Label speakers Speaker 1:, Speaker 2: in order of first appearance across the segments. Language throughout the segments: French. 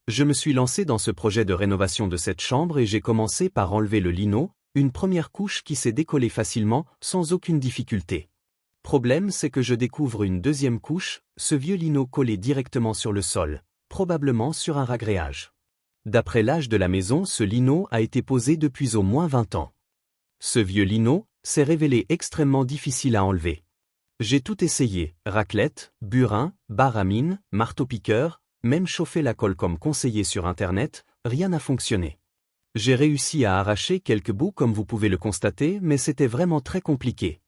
Speaker 1: Je me suis lancé dans ce projet de rénovation de cette chambre et j'ai commencé par enlever le lino, une première couche qui s'est décollée facilement, sans aucune difficulté. Problème, c'est que je découvre une deuxième couche, ce vieux lino collé directement sur le sol, probablement sur un ragréage. D'après l'âge de la maison, ce lino a été posé depuis au moins 20 ans. Ce vieux lino s'est révélé extrêmement difficile à enlever. J'ai tout essayé, raclette, burin, barre à mine, marteau-piqueur, même chauffer la colle comme conseillé sur Internet, rien n'a fonctionné. J'ai réussi à arracher quelques bouts comme vous pouvez le constater, mais c'était vraiment très compliqué.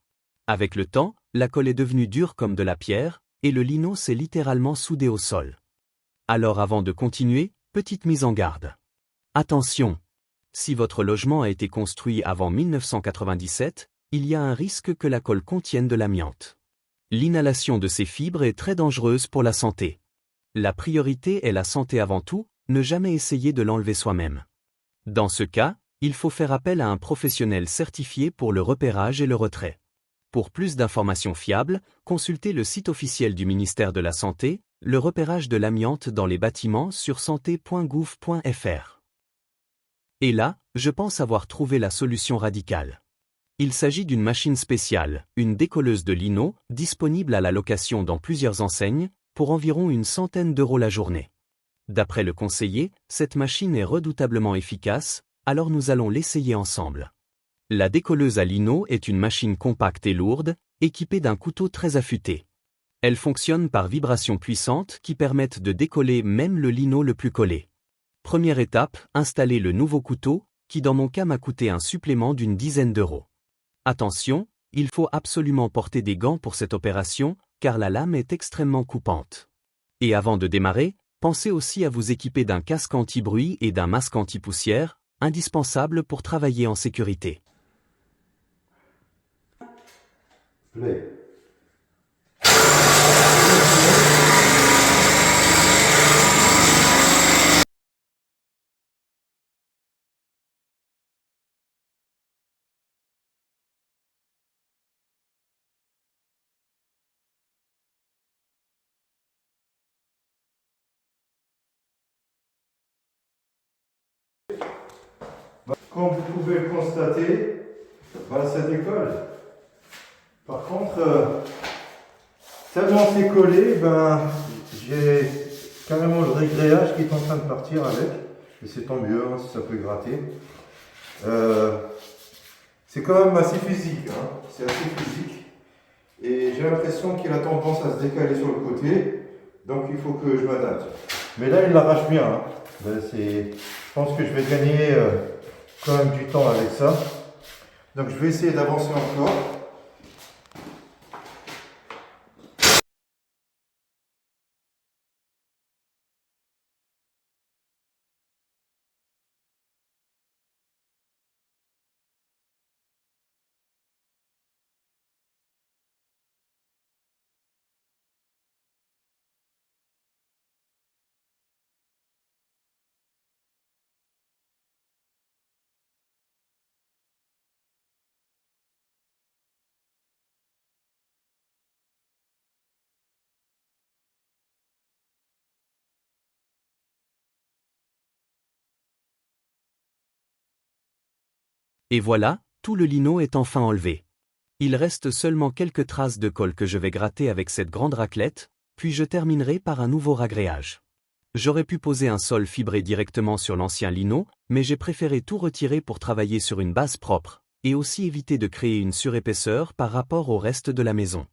Speaker 1: Avec le temps, la colle est devenue dure comme de la pierre, et le lino s'est littéralement soudé au sol. Alors avant de continuer, petite mise en garde. Attention! Si votre logement a été construit avant 1997, il y a un risque que la colle contienne de l'amiante. L'inhalation de ces fibres est très dangereuse pour la santé. La priorité est la santé avant tout, ne jamais essayer de l'enlever soi-même. Dans ce cas, il faut faire appel à un professionnel certifié pour le repérage et le retrait. Pour plus d'informations fiables, consultez le site officiel du ministère de la Santé, le repérage de l'amiante dans les bâtiments sur santé.gouv.fr. Et là, je pense avoir trouvé la solution radicale. Il s'agit d'une machine spéciale, une décolleuse de lino, disponible à la location dans plusieurs enseignes, pour environ une centaine d'euros la journée. D'après le conseiller, cette machine est redoutablement efficace, alors nous allons l'essayer ensemble. La décolleuse à lino est une machine compacte et lourde, équipée d'un couteau très affûté. Elle fonctionne par vibrations puissantes qui permettent de décoller même le lino le plus collé. Première étape, installer le nouveau couteau, qui dans mon cas m'a coûté un supplément d'une dizaine d'euros. Attention, il faut absolument porter des gants pour cette opération, car la lame est extrêmement coupante. Et avant de démarrer, pensez aussi à vous équiper d'un casque anti-bruit et d'un masque anti-poussière, indispensable pour travailler en sécurité.
Speaker 2: Play. Comme vous pouvez le constater, ça décolle. Par contre, tellement c'est collé, j'ai carrément le régréage qui est en train de partir avec. Et c'est tant mieux, si ça peut gratter. C'est quand même assez physique, c'est assez physique. Et j'ai l'impression qu'il a tendance à se décaler sur le côté. Donc il faut que je m'adapte. Mais là, il l'arrache bien. Je pense que je vais gagner quand même du temps avec ça. Donc je vais essayer d'avancer encore.
Speaker 1: Et voilà, tout le lino est enfin enlevé. Il reste seulement quelques traces de colle que je vais gratter avec cette grande raclette, puis je terminerai par un nouveau ragréage. J'aurais pu poser un sol fibré directement sur l'ancien lino, mais j'ai préféré tout retirer pour travailler sur une base propre, et aussi éviter de créer une surépaisseur par rapport au reste de la maison.